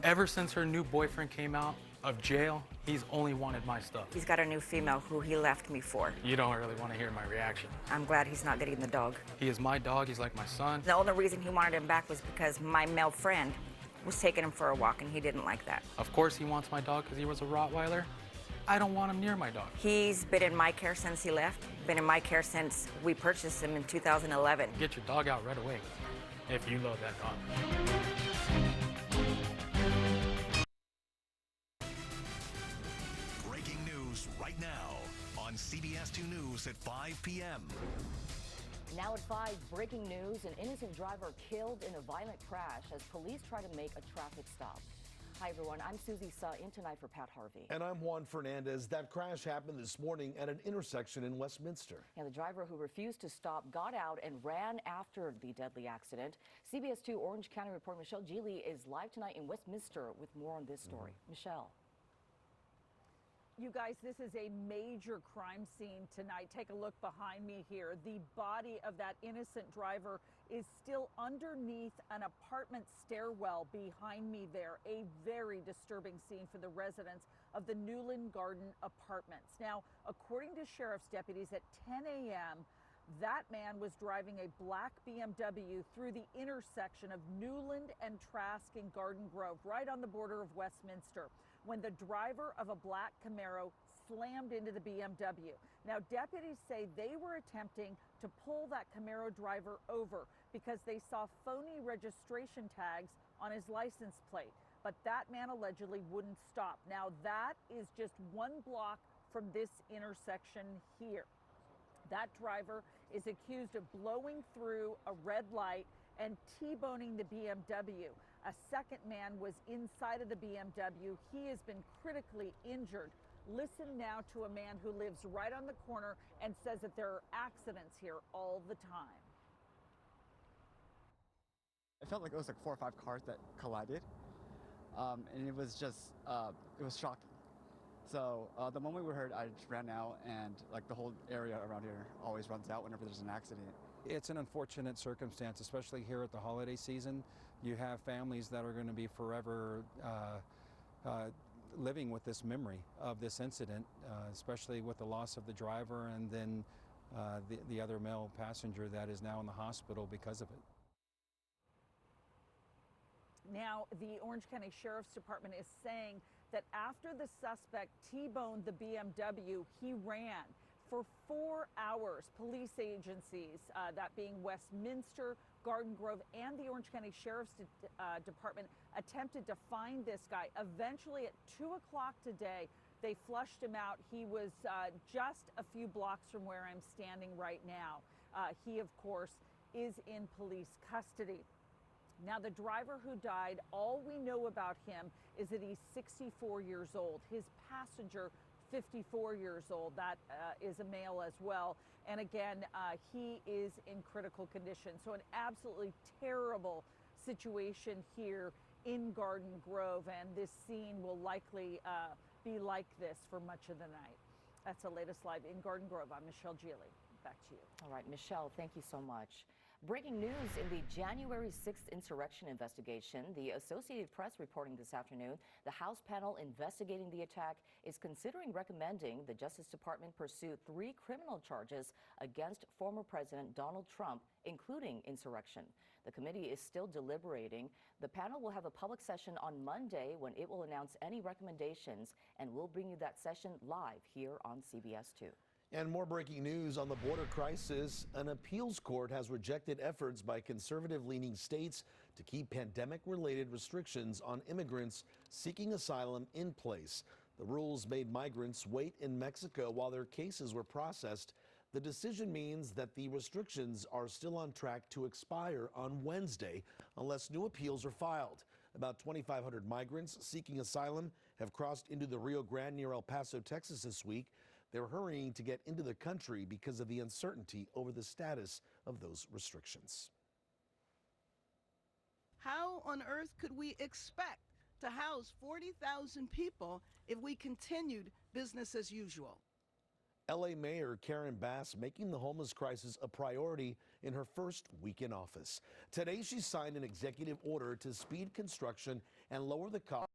Ever since her new boyfriend came out of jail, he's only wanted my stuff. He's got a new female who he left me for. You don't really want to hear my reaction. I'm glad he's not getting the dog. He is my dog, he's like my son. The only reason he wanted him back was because my male friend was taking him for a walk and he didn't like that. Of course he wants my dog because he was a Rottweiler. I don't want him near my dog. He's been in my care since he left, been in my care since we purchased him in 2011. Get your dog out right away if you love that dog. Breaking news right now on CBS 2 News at 5 p.m. Now at 5, breaking news, an innocent driver killed in a violent crash as police try to make a traffic stop. Hi, everyone. I'm Susie Suh, in tonight for Pat Harvey. And I'm Juan Fernandez. That crash happened this morning at an intersection in Westminster. And the driver who refused to stop got out and ran after the deadly accident. CBS 2 Orange County reporter Michelle Geely is live tonight in Westminster with more on this story. Michelle. You guys, this is a major crime scene tonight. Take a look behind me here. The body of that innocent driver is still underneath an apartment stairwell behind me there. A very disturbing scene for the residents of the Newland Garden Apartments. Now, according to sheriff's deputies, at 10 a.m., that man was driving a black BMW through the intersection of Newland and Trask in Garden Grove, right on the border of Westminster, when the driver of a black Camaro slammed into the BMW. Now, deputies say they were attempting to pull that Camaro driver over because they saw phony registration tags on his license plate, but that man allegedly wouldn't stop. Now, that is just one block from this intersection here. That driver is accused of blowing through a red light and T-boning the BMW. A second man was inside of the BMW. He has been critically injured. Listen now to a man who lives right on the corner and says that there are accidents here all the time. It felt like it was like 4 or 5 cars that collided, and it was just, it was shocking. So the moment we heard, I just ran out, and like the whole area around here always runs out whenever there's an accident. It's an unfortunate circumstance, especially here at the holiday season. You have families that are going to be forever living with this memory of this incident, especially with the loss of the driver and then the other male passenger that is now in the hospital because of it. Now, the Orange County Sheriff's Department is saying that after the suspect T-boned the BMW, he ran. For 4 hours, police agencies, that being Westminster, Garden Grove, and the Orange County Sheriff's Department, attempted to find this guy. Eventually, at 2 o'clock today, they flushed him out. He was just a few blocks from where I'm standing right now. He, of course, is in police custody. Now, the driver who died, all we know about him is that he's 64 years old. His passenger, 54 years old. That is a male as well. And again, he is in critical condition. So an absolutely terrible situation here in Garden Grove. And this scene will likely be like this for much of the night. That's the latest live in Garden Grove. I'm Michelle Geely. Back to you. All right, Michelle, thank you so much. Breaking news in the January 6th insurrection investigation. The Associated Press reporting this afternoon the House panel investigating the attack is considering recommending the Justice Department pursue 3 criminal charges against former President Donald Trump, including insurrection. The committee is still deliberating. The panel will have a public session on Monday when it will announce any recommendations, and we'll bring you that session live here on CBS 2. And more breaking news on the border crisis. An appeals court has rejected efforts by conservative-leaning states to keep pandemic-related restrictions on immigrants seeking asylum in place. The rules made migrants wait in Mexico while their cases were processed. The decision means that the restrictions are still on track to expire on Wednesday unless new appeals are filed. About 2,500 migrants seeking asylum have crossed into the Rio Grande near El Paso, Texas this week. They're hurrying to get into the country because of the uncertainty over the status of those restrictions. How on earth could we expect to house 40,000 people if we continued business as usual? LA Mayor Karen Bass making the homeless crisis a priority in her first week in office. Today, she signed an executive order to speed construction and lower the cost